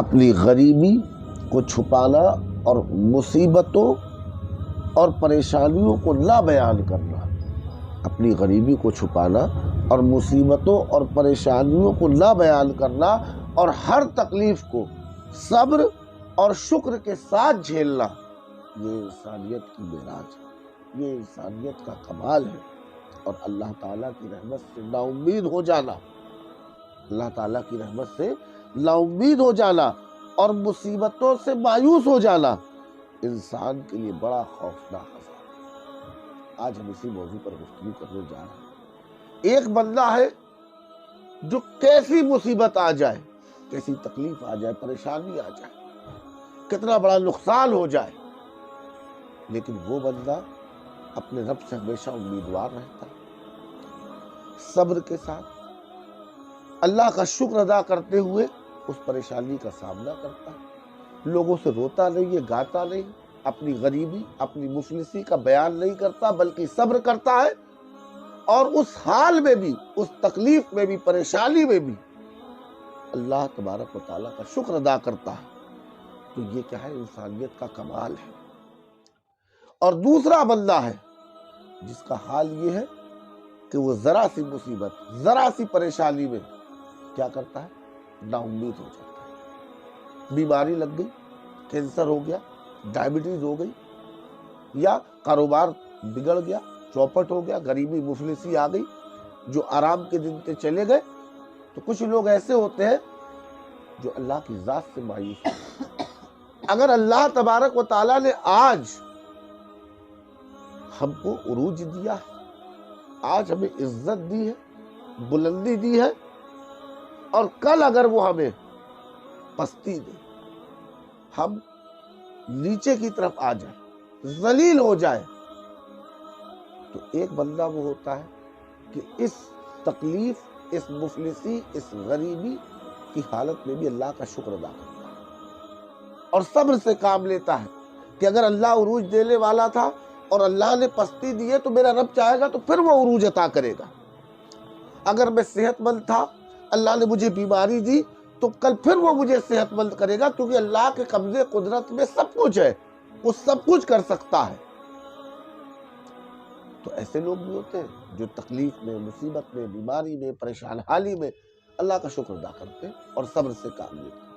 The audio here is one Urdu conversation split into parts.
اپنی غریبی کو چھپانا اور مصیبتوں اور پریشانیوں کو نہ بیان کرنا، اپنی غریبی کو چھپانا اور مصیبتوں اور پریشانیوں کو نہ بیان کرنا، اور ہر تکلیف کو صبر اور شکر کے ساتھ جھیلنا، یہ انسانیت کی معراج ہے، یہ انسانیت کا کمال ہے۔ اور اللہ تعالیٰ کی رحمت سے نا امید ہو جانا، اللہ تعالیٰ کی رحمت سے نا امید ہو جانا اور مصیبتوں سے مایوس ہو جانا انسان کے لیے بڑا خوفناک عذاب ہے۔ آج ہم اسی موضوع پر گفتگو کرنے جا رہے ہیں۔ ایک بندہ ہے جو کیسی مصیبت آ جائے، کیسی تکلیف آ جائے، پریشانی آ جائے، کتنا بڑا نقصان ہو جائے، لیکن وہ بندہ اپنے رب سے ہمیشہ امیدوار رہتا ہے، صبر کے ساتھ اللہ کا شکر ادا کرتے ہوئے اس پریشانی کا سامنا کرتا ہے، لوگوں سے روتا نہیں ہے، گاتا نہیں، اپنی غریبی، اپنی مفلسی کا بیان نہیں کرتا، بلکہ صبر کرتا ہے، اور اس حال میں بھی، اس تکلیف میں بھی، پریشانی میں بھی اللہ تبارک و تعالیٰ کا شکر ادا کرتا ہے۔ تو یہ کیا ہے؟ انسانیت کا کمال ہے۔ اور دوسرا بندہ ہے جس کا حال یہ ہے کہ وہ ذرا سی مصیبت، ذرا سی پریشانی میں کیا کرتا ہے؟ نا امید ہو جاتا ہے۔ بیماری لگ گئی، کینسر ہو گیا، ڈائبٹیز ہو گئی، یا کاروبار بگڑ گیا، چوپٹ ہو گیا، غریبی مفلسی آ گئی، جو آرام کے دن تھے چلے گئے۔ تو کچھ لوگ ایسے ہوتے ہیں جو اللہ کی ذات سے مایوس ہوتے ہیں۔ اگر اللہ تبارک و تعالیٰ نے آج ہم کو عروج دیا ہے، آج ہمیں عزت دی ہے، بلندی دی ہے، اور کل اگر وہ ہمیں پستی دے، ہم نیچے کی طرف آ جائیں، ذلیل ہو جائے، تو ایک بندہ وہ ہوتا ہے کہ اس تکلیف، اس مفلسی، اس غریبی کی حالت میں بھی اللہ کا شکر ادا کرتا ہے اور صبر سے کام لیتا ہے کہ اگر اللہ عروج دینے والا تھا اور اللہ نے پستی دی ہے تو میرا رب چاہے گا تو پھر وہ عروج عطا کرے گا۔ اگر میں صحت مند تھا، اللہ نے مجھے بیماری دی تو کل پھر وہ مجھے صحت مند کرے گا، کیونکہ اللہ کے قبضے قدرت میں سب کچھ ہے، وہ سب کچھ کر سکتا ہے۔ تو ایسے لوگ بھی ہوتے ہیں جو تکلیف میں، مصیبت میں، بیماری میں، پریشان حالی میں اللہ کا شکر ادا کرتے ہیں اور صبر سے کام لیتے ہیں۔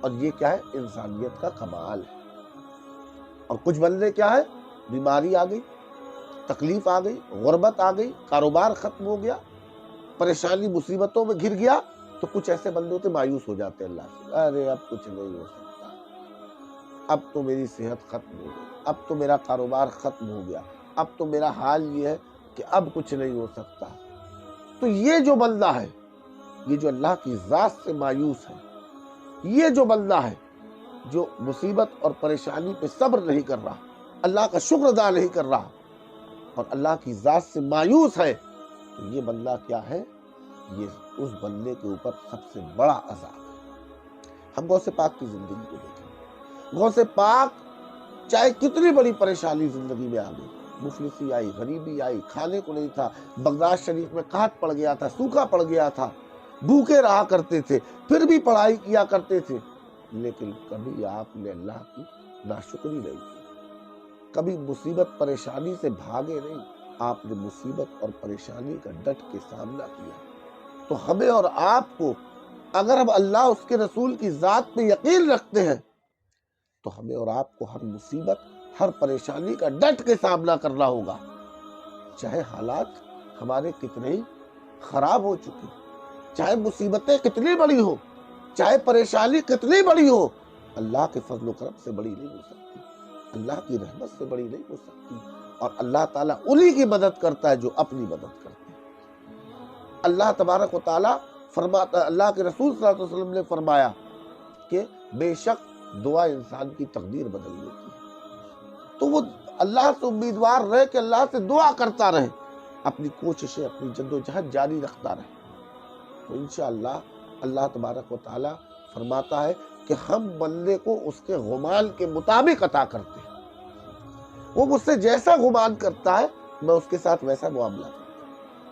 اور یہ کیا ہے؟ انسانیت کا کمال ہے۔ اور کچھ بندے کیا ہے؟ بیماری آ گئی، تکلیف آ گئی، غربت آ گئی، کاروبار ختم ہو گیا، پریشانی مصیبتوں میں گر گیا، تو کچھ ایسے بندے ہوتے مایوس ہو جاتے ہیں اللہ سے، ارے اب کچھ نہیں ہو سکتا، اب تو میری صحت ختم ہو گئی، اب تو میرا کاروبار ختم ہو گیا، اب تو میرا حال یہ ہے کہ اب کچھ نہیں ہو سکتا۔ تو یہ جو بندہ ہے، یہ جو اللہ کی ذات سے مایوس ہے، یہ جو بندہ ہے جو مصیبت اور پریشانی پہ صبر نہیں کر رہا، اللہ کا شکر ادا نہیں کر رہا اور اللہ کی ذات سے مایوس ہے، تو یہ بندہ کیا ہے؟ یہ اس بندے کے اوپر سب سے بڑا عذاب ہے۔ ہم غوث پاک کی زندگی کو دیکھیں، غوث پاک چاہے کتنی بڑی پریشانی زندگی میں آ گئی، مفلسی آئی، غریبی آئی، کھانے کو نہیں تھا، بغداد شریف میں قحط پڑ گیا تھا، سوکھا پڑ گیا تھا، بھوکے رہا کرتے تھے، پھر بھی پڑھائی کیا کرتے تھے، لیکن کبھی آپ نے اللہ کی ناشکری نہیں کی، کبھی مصیبت پریشانی سے بھاگے نہیں، آپ نے مصیبت اور پریشانی کا ڈٹ کے سامنا کیا۔ تو ہمیں اور آپ کو، اگر ہم اللہ اس کے رسول کی ذات پہ یقین رکھتے ہیں، تو ہمیں اور آپ کو ہر مصیبت، ہر پریشانی کا ڈٹ کے سامنا کرنا ہوگا، چاہے حالات ہمارے کتنے ہی خراب ہو چکے، چاہے مصیبتیں کتنی بڑی ہو، چاہے پریشانی کتنی بڑی ہو، اللہ کے فضل و کرم سے بڑی نہیں ہو سکتی، اللہ کی رحمت سے بڑی نہیں ہو سکتی۔ اور اللہ تعالیٰ انہی کی مدد کرتا ہے جو اپنی مدد کرتے ہیں۔ اللہ تبارک و تعالیٰ فرماتا، اللہ کے رسول صلی اللہ علیہ وسلم نے فرمایا کہ بے شک دعا انسان کی تقدیر بدل دیتی ہے۔ تو وہ اللہ سے امیدوار رہے کہ اللہ سے دعا کرتا رہے، اپنی کوششیں، اپنی جدوجہد جاری رکھتا رہے، تو انشاءاللہ اللہ تبارک و تعالیٰ فرماتا ہے کہ ہم بندے کو اس کے غمان کے مطابق عطا کرتے ہیں۔ وہ مجھ سے جیسا غمان کرتا ہے میں اس کے ساتھ ویسا معاملہ کرتا ہوں۔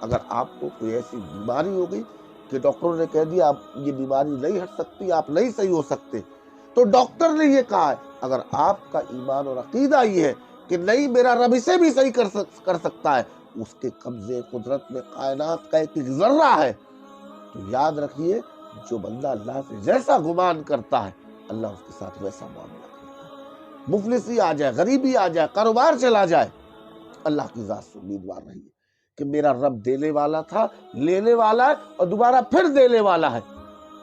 اگر آپ کو کوئی ایسی بیماری ہو گئی کہ ڈاکٹروں نے کہہ دیا اب یہ بیماری نہیں ہٹ سکتی، آپ نہیں صحیح ہو سکتے، تو ڈاکٹر نے یہ کہا ہے اگر آپ کا ایمان اور عقیدہ یہ ہے کہ نہیں میرا رب اسے بھی صحیح کر سکتا ہے، اس کے قبضے قدرت میں کائنات کا ایک ذرہ ہے، تو یاد رکھیے جو بندہ اللہ سے جیسا گمان کرتا ہے اللہ اس کے ساتھ ویسا معاملہ کرتا ہے۔ مفلسی آ جائے، غریبی آ جائے، کاروبار چلا جائے، اللہ کی ذات سے امیدوار رہیے کہ میرا رب دینے والا تھا، لینے والا ہے اور دوبارہ پھر دینے والا ہے،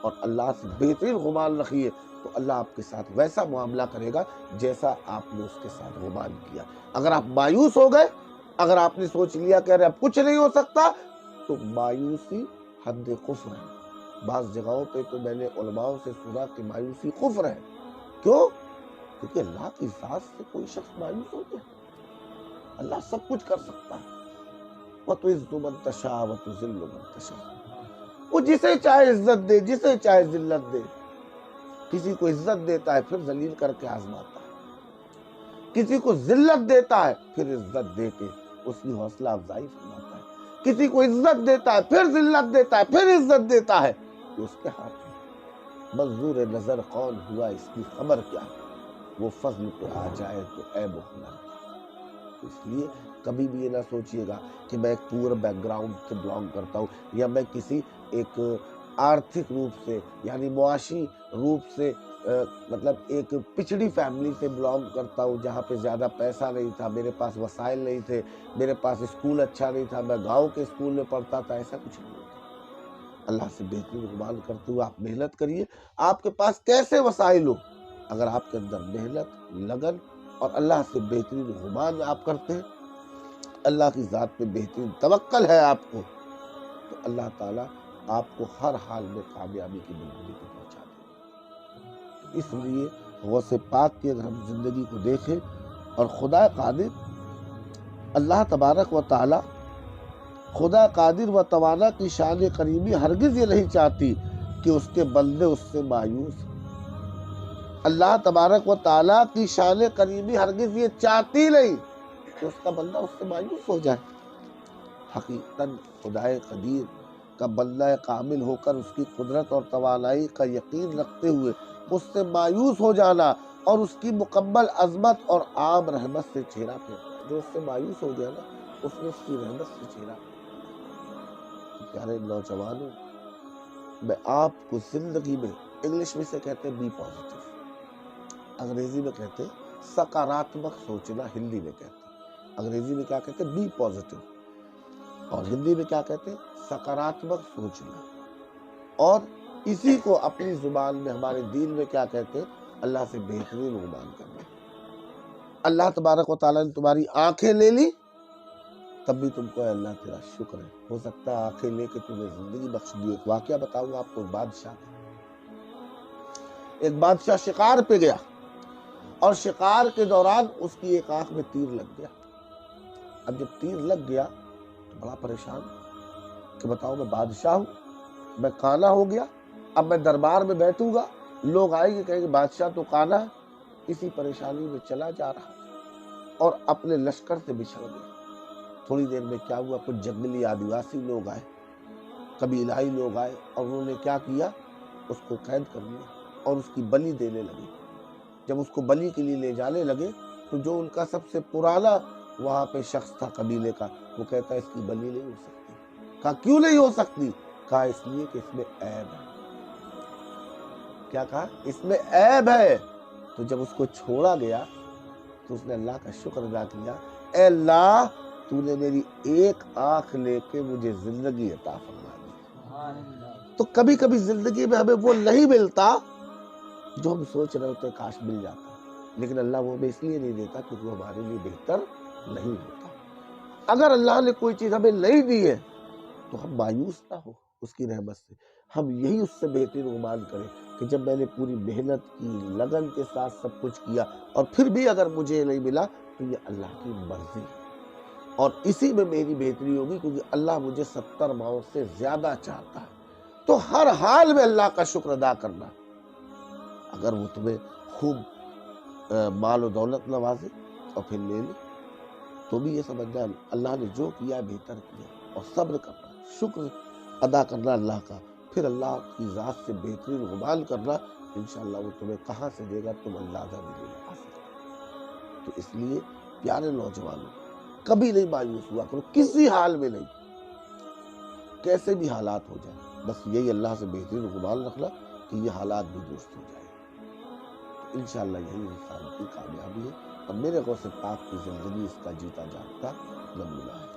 اور اللہ سے بہترین گمان رکھیے تو اللہ آپ کے ساتھ ویسا معاملہ کرے گا جیسا آپ نے اس کے ساتھ گمان کیا۔ اگر آپ مایوس ہو گئے، اگر آپ نے سوچ لیا کہ ارے اب کچھ نہیں ہو سکتا، تو مایوسی حد کفر ہے۔ بعض جگہوں پہ تو میں نے علماء سے سنا کہ مایوسی کفر ہے۔ کیوں؟ کیونکہ اللہ کی ذات سے کوئی شخص مایوس ہوتا ہے؟ اللہ سب کچھ کر سکتا ہے۔ وَتُعِزُّ مَن تَشَاءُ وَتُذِلُّ مَن تَشَاءُ، وہ جسے چاہے عزت دے، جسے چاہے ذلت دے۔ کسی کو عزت دیتا ہے پھر ذلیل کر کے آزماتا ہے، کسی کو ذلت دیتا ہے پھر عزت دے کے اس کی حوصلہ افزائی فرماتا ہے، کسی کو عزت دیتا ہے پھر ذلت دیتا ہے پھر عزت دیتا ہے، یہ اس کے ہاتھ میں۔ منظور نظر کون ہوا اس کی خبر کیا، وہ فضل پہ آ جائے تو عیب و ہنر۔ اس لیے کبھی بھی یہ نہ سوچئے گا کہ میں ایک پور بیک گراؤنڈ سے بلانگ کرتا ہوں، یا میں کسی ایک آرتھک روپ سے یعنی معاشی روپ سے مطلب ایک پچھڑی فیملی سے بلانگ کرتا ہوں جہاں پہ زیادہ پیسہ نہیں تھا، میرے پاس وسائل نہیں تھے، میرے پاس اسکول اچھا نہیں تھا، میں گاؤں کے اسکول میں پڑھتا تھا، ایسا کچھ نہیں ہوتا۔ اللہ سے بہترین گمان کرتے ہوئے آپ محنت کریے، آپ کے پاس کیسے وسائل ہو، اگر آپ کے اندر محنت، لگن اور اللہ سے بہترین گمان آپ کرتے ہیں، اللہ کی ذات پہ بہترین توکل ہے آپ کو، تو اللہ تعالیٰ آپ کو ہر حال میں کامیابی کی بلندی پہ پہنچا دے۔ اس لیے غوث پاک کی اگر ہم زندگی کو دیکھیں اور خدا قادر اللہ تبارک و تعالی خدا قادر و توانا کی شان قریبی ہرگز یہ نہیں چاہتی کہ اس کے بندے اس سے مایوس ہوں۔ اللہ تبارک و تعالی کی شان قریبی ہرگز یہ چاہتی نہیں کہ اس کا بندہ اس سے مایوس ہو جائے۔ حقیقتاً خدائے قدیر کا بندہ کامل ہو کر اس کی قدرت اور توانائی کا یقین رکھتے ہوئے اس سے مایوس ہو جانا اور اس کی مکمل عظمت اور عام رحمت سے چہرہ پھیرنا۔ جو اس سے مایوس ہو گیا نا، اس نے اس کی رحمت سے چہرہ پھیرنا۔ پیارے نوجوانوں، میں آپ کو زندگی میں، انگلش میں سے کہتے ہیں بی پازیٹیو، انگریزی میں کہتے ہیں سکاراتمک سوچنا، ہندی میں کہتے ہیں، انگریزی میں کیا کہتے ہیں بی پازیٹیو، اور ہندی میں کیا کہتے ہیں سکاراتمک سوچنا، اور اسی کو اپنی زبان میں ہمارے دین میں کیا کہتے ہیں اللہ سے بہترین گمان کرنا۔ اللہ تبارک و تعالیٰ نے تمہاری آنکھیں لے لی، تب بھی تم کو اللہ تیرا شکر ہے، ہو سکتا ہے آنکھیں لے کے تمہیں زندگی بخش دی۔ ایک واقعہ بتاؤں گا آپ کو، ایک بادشاہ شکار پہ گیا اور شکار کے دوران اس کی ایک آنکھ میں تیر لگ گیا۔ اب جب تیر لگ گیا تو بڑا پریشان کہ بتاؤ میں بادشاہ ہوں، میں کانا ہو گیا، اب میں دربار میں بیٹھوں گا، لوگ آئیں گے کہیں گے بادشاہ تو کانا ہے۔ اسی پریشانی میں چلا جا رہا اور اپنے لشکر سے بچھڑ گیا۔ تھوڑی دیر میں کیا ہوا، کچھ جنگلی آدیواسی لوگ آئے، قبیلائی لوگ آئے، اور انہوں نے کیا کیا، اس کو قید کر لیا اور اس کی بلی دینے لگے۔ جب اس کو بلی کے لیے لے جانے لگے تو جو ان کا سب سے پرانا وہاں پہ شخص تھا قبیلے کا، وہ کہتا ہے اس کی بلی نہیں ہو سکتی۔ کہا کیوں نہیں ہو سکتی؟ کہا اس لیے کہ اس میں عیب ہے۔ کیا کہا؟ اس میں عیب ہے۔ تو جب اس کو چھوڑا گیا تو اس نے اللہ کا شکر ادا کیا، اے اللہ تو نے میری ایک آنکھ لے کے مجھے زندگی عطا فرما دی۔ تو کبھی کبھی زندگی میں ہمیں وہ نہیں ملتا جو ہم سوچ رہے ہوتے کاش مل جاتا، لیکن اللہ وہ ہمیں اس لیے نہیں دیتا کیونکہ وہ ہمارے لیے بہتر نہیں ہوتا۔ اگر اللہ نے کوئی چیز ہمیں نہیں دی ہے تو ہم مایوس نہ ہو اس کی رحمت سے، ہم یہی اس سے بہترین گمان کریں کہ جب میں نے پوری محنت کی، لگن کے ساتھ سب کچھ کیا، اور پھر بھی اگر مجھے نہیں ملا تو یہ اللہ کی مرضی ہے، اور اسی میں میری بہتری ہوگی کیونکہ اللہ مجھے 70 ماؤں سے زیادہ چاہتا ہے۔ تو ہر حال میں اللہ کا شکر ادا کرنا۔ اگر وہ تمہیں خوب مال و دولت نوازے اور پھر لے لے تو بھی یہ سمجھنا اللہ نے جو کیا بہتر کیا، اور صبر کرنا، شکر ادا کرنا اللہ کا، پھر اللہ کی ذات سے بہترین غمان کرنا، انشاءاللہ وہ تمہیں کہاں سے دے گا تم اندازہ بھی نہیں لگا سکتے۔ تو اس لیے پیارے نوجوانوں، کبھی نہیں مایوس ہوا کرو، کسی حال میں نہیں، کیسے بھی حالات ہو جائیں، بس یہی اللہ سے بہترین غمان رکھنا کہ یہ حالات بھی درست ہو جائیں۔ تو انشاءاللہ یہی انسان کی کامیابی ہے، اور میرے غوث پاک کی زندگی اس کا جیتا جاگتا نمونہ ہے۔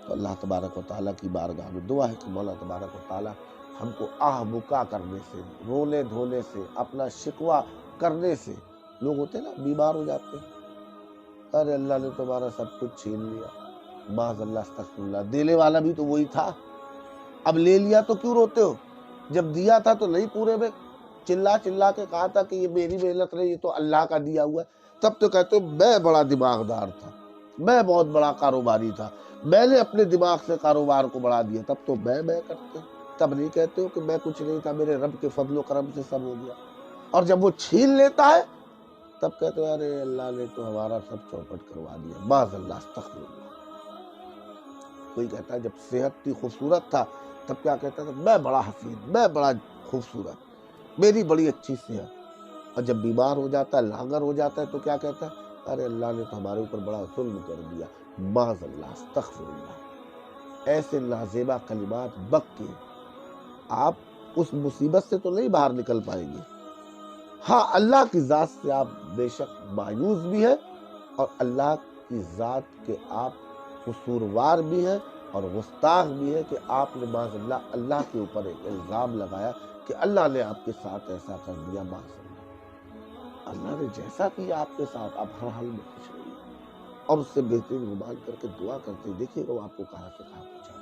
تو اللہ تبارک و تعالیٰ کی بارگاہ میں دعا ہے کہ مولا تبارک و تعالیٰ ہم کو آہ بکا کرنے سے، رونے دھونے سے، اپنا شکوہ کرنے سے، لوگ ہوتے ہیں نا بیمار ہو جاتے ہیں، ارے اللہ نے تمہارا سب کچھ چھین لیا، معاذ اللہ استغفر اللہ، دینے والا بھی تو وہی تھا، اب لے لیا تو کیوں روتے ہو؟ جب دیا تھا تو نہیں پورے میں چلا چلا کے کہا تھا کہ یہ میری محنت نہیں، یہ تو اللہ کا دیا ہوا ہے، تب تو کہتے ہو میں بڑا دماغدار تھا، میں بہت بڑا کاروباری تھا، میں نے اپنے دماغ سے کاروبار کو بڑھا دیا، تب تو میں کرتے ہو، تب نہیں کہتے ہو کہ میں کچھ نہیں تھا، میرے رب کے فضل و کرم سے سب ہو گیا، اور جب وہ چھین لیتا ہے تب کہتے ہو ارے اللہ نے تو ہمارا سب چوپٹ کروا دیا، معاذ اللہ استغفر اللہ۔ کوئی کہتا ہے جب صحت تھی خوبصورت تھا تب کیا کہتا تھا میں بڑا حسین، میں بڑا خوبصورت، میری بڑی اچھی صحت، اور جب بیمار ہو جاتا ہے، لاغر ہو جاتا ہے تو کیا کہتا ہے ارے اللہ نے تو ہمارے اوپر بڑا ظلم کر دیا، معاذ اللہ استغفر اللہ۔ ایسے نازیبا کلمات بک کے آپ اس مصیبت سے تو نہیں باہر نکل پائیں گے، ہاں اللہ کی ذات سے آپ بے شک مایوس بھی ہیں، اور اللہ کی ذات کے آپ قصوروار بھی ہیں اور گستاخ بھی ہے کہ آپ نے معاذ اللہ اللہ کے اوپر ایک الزام لگایا کہ اللہ نے آپ کے ساتھ ایسا کر دیا، معاذ اللہ۔ اللہ نے جیسا کیا آپ کے ساتھ آپ ہر حال میں خوش رہیے، اور اس سے بہترین گمان کر کے دعا کرتے دیکھیے گا وہ آپ کو کہاں سے کہاں پہنچا۔